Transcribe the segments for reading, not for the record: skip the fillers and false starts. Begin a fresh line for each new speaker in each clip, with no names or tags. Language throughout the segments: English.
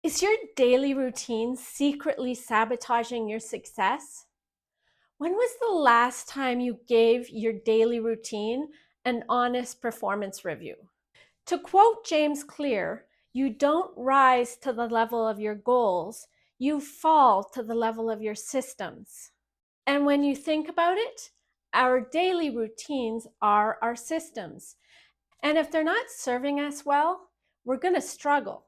Is your daily routine secretly sabotaging your success? When was the last time you gave your daily routine an honest performance review? To quote James Clear, you don't rise to the level of your goals, you fall to the level of your systems. And when you think about it, our daily routines are our systems. And if they're not serving us well, we're going to struggle.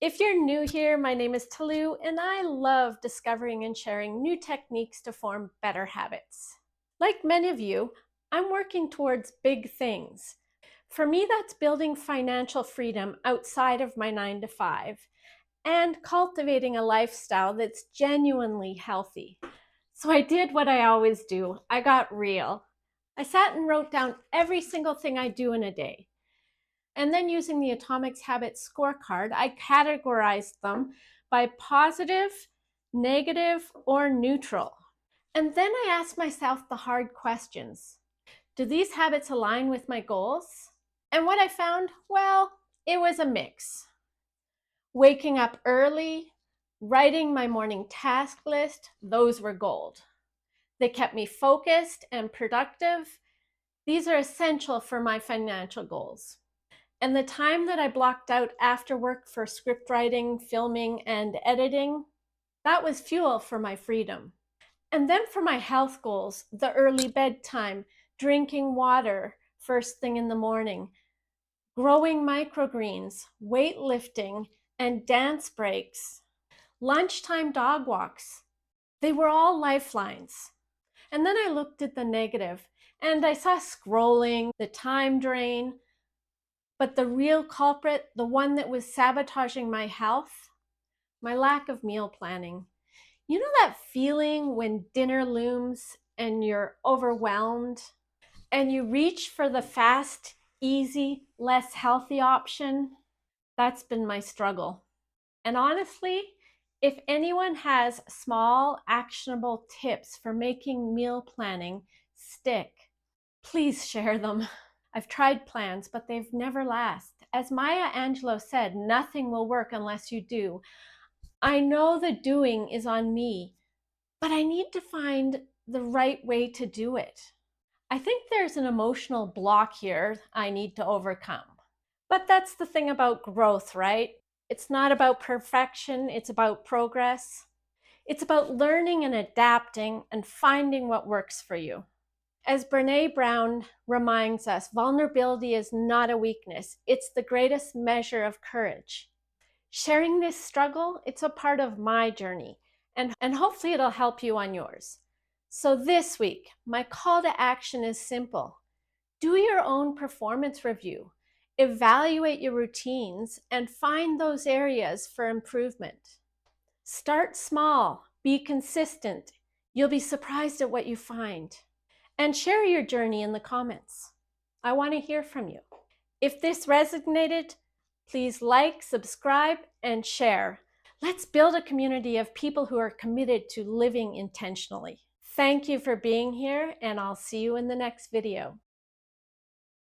If you're new here, my name is Talu, and I love discovering and sharing new techniques to form better habits. Like many of you, I'm working towards big things. For me, that's building financial freedom outside of my 9 to 5 and cultivating a lifestyle that's genuinely healthy. So I did what I always do. I got real. I sat and wrote down every single thing I do in a day. And then using the Atomic Habits scorecard, I categorized them by positive, negative, or neutral. And then I asked myself the hard questions. Do these habits align with my goals? And what I found, well, it was a mix. Waking up early, writing my morning task list, those were gold. They kept me focused and productive. These are essential for my financial goals. And the time that I blocked out after work for script writing, filming, and editing, that was fuel for my freedom. And then for my health goals, the early bedtime, drinking water first thing in the morning, growing microgreens, weightlifting, and dance breaks, lunchtime dog walks, they were all lifelines. And then I looked at the negative and I saw scrolling, the time drain, but the real culprit, the one that was sabotaging my health, my lack of meal planning. You know that feeling when dinner looms and you're overwhelmed and you reach for the fast, easy, less healthy option? That's been my struggle. And honestly, if anyone has small, actionable tips for making meal planning stick, please share them. I've tried plans, but they've never last. As Maya Angelou said, nothing will work unless you do. I know the doing is on me, but I need to find the right way to do it. I think there's an emotional block here I need to overcome. But that's the thing about growth, right? It's not about perfection, it's about progress. It's about learning and adapting and finding what works for you. As Brene Brown reminds us, vulnerability is not a weakness, it's the greatest measure of courage. Sharing this struggle, it's a part of my journey, and hopefully it'll help you on yours. So this week, my call to action is simple. Do your own performance review. Evaluate your routines and find those areas for improvement. Start small, be consistent. You'll be surprised at what you find. And share your journey in the comments. I want to hear from you. If this resonated, please like, subscribe, and share. Let's build a community of people who are committed to living intentionally. Thank you for being here, and I'll see you in the next video.